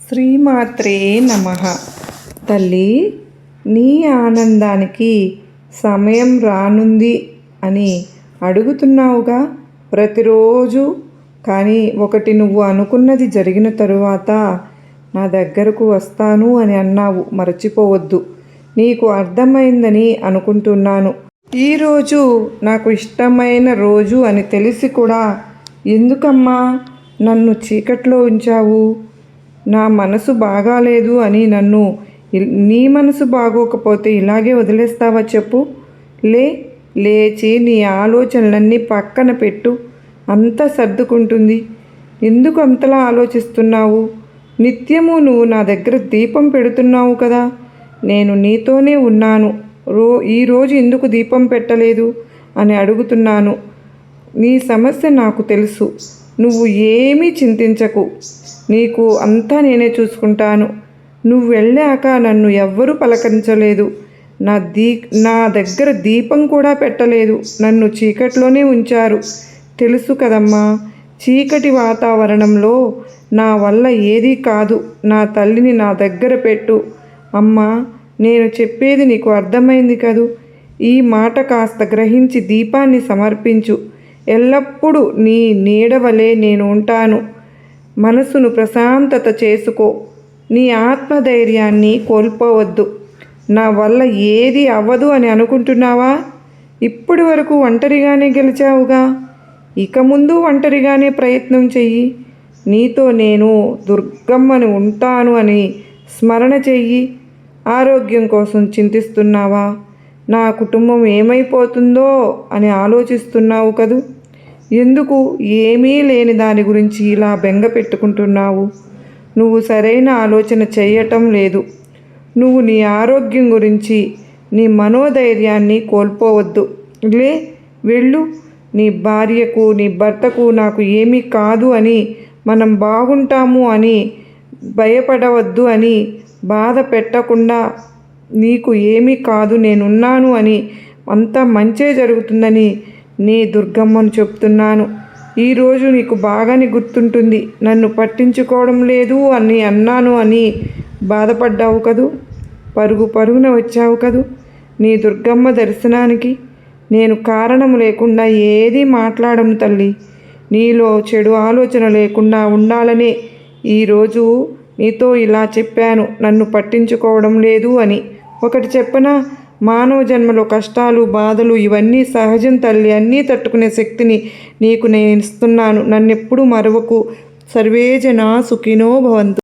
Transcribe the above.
శ్రీమాత్రే నమః. తల్లి, నీ ఆనందానికి సమయం రానుంది అని అడుగుతున్నావుగా ప్రతిరోజు. కానీ ఒకటి, నువ్వు అనుకున్నది జరిగిన తరువాత నా దగ్గరకు వస్తాను అని అన్నావు, మరచిపోవద్దు. నీకు అర్థమైందని అనుకుంటున్నాను. ఈరోజు నాకు ఇష్టమైన రోజు అని తెలిసి కూడా ఎందుకమ్మా నన్ను చీకట్లో ఉంచావు? నా మనసు బాగాలేదు అని నన్ను, నీ మనసు బాగోకపోతే ఇలాగే వదిలేస్తావా చెప్పు? లేచి నీ ఆలోచనలన్నీ పక్కన పెట్టు, అంతా సర్దుకుంటుంది. ఎందుకు అంతలా ఆలోచిస్తున్నావు? నిత్యము నువ్వు నా దగ్గర దీపం పెడుతున్నావు కదా, నేను నీతోనే ఉన్నాను. ఈరోజు ఎందుకు దీపం పెట్టలేదు అని అడుగుతున్నాను. నీ సమస్య నాకు తెలుసు, నువ్వు ఏమీ చింతించకు. నీకు అంతా నేనే చూసుకుంటాను. నువ్వు వెళ్ళాక నన్ను ఎవ్వరూ పలకరించలేదు. నా దగ్గర దీపం కూడా పెట్టలేదు. నన్ను చీకట్లోనే ఉంచారు. తెలుసు కదమ్మా. చీకటి వాతావరణంలో నా వల్ల ఏదీ కాదు. నా తల్లిని నా దగ్గర పెట్టు. అమ్మా, నేను చెప్పేది నీకు అర్థమైంది కదూ? ఈ మాట కాస్త గ్రహించి దీపాన్ని సమర్పించు. ఎల్లప్పుడూ నీ నీడవలే నేను ఉంటాను. మనసును ప్రశాంతత చేసుకో. నీ ఆత్మధైర్యాన్ని కోల్పోవద్దు. నా వల్ల ఏది అవ్వదు అని అనుకుంటున్నావా? ఇప్పటి వరకు ఒంటరిగానే గెలిచావుగా, ఇక ముందు ఒంటరిగానే ప్రయత్నం చెయ్యి. నీతో నేను దుర్గమ్మని ఉంటాను అని స్మరణ చెయ్యి. ఆరోగ్యం కోసం చింతిస్తున్నావా? నా కుటుంబం ఏమైపోతుందో అని ఆలోచిస్తున్నావు కదూ? ఎందుకు ఏమీ లేని దాని గురించి ఇలా బెంగ పెట్టుకుంటున్నావు? నువ్వు సరైన ఆలోచన చేయటం లేదు. నువ్వు నీ ఆరోగ్యం గురించి, నీ మనోధైర్యాన్ని కోల్పోవద్దు. వెళ్ళు. నీ భార్యకు, నీ భర్తకు నాకు ఏమీ కాదు అని, మనం బాగుంటాము అని భయపడవద్దు అని బాధ పెట్టకుండా, నీకు ఏమీ కాదు, నేనున్నాను అని, అంతా మంచే జరుగుతుందని నీ దుర్గమ్మను చెప్తున్నాను. ఈరోజు నీకు బాగానే గుర్తుంటుంది. నన్ను పట్టించుకోవడం లేదు అని అన్నాను అని బాధపడ్డావు కదూ? పరుగున వచ్చావు కదూ నీ దుర్గమ్మ దర్శనానికి. నేను కారణం లేకుండా ఏదీ మాట్లాడను తల్లి. నీలో చెడు ఆలోచన లేకుండా ఉండాలనే ఈరోజు నీతో ఇలా చెప్పాను, నన్ను పట్టించుకోవడం లేదు అని. ఒకటి చెప్పనా? మానవ జన్మలో కష్టాలు, బాధలు ఇవన్నీ సహజం తల్లి. అన్నీ తట్టుకునే శక్తిని నీకు నేను ఇస్తున్నాను. నన్నెప్పుడు మరవకు. సర్వే జనా సుఖినో భవంతు.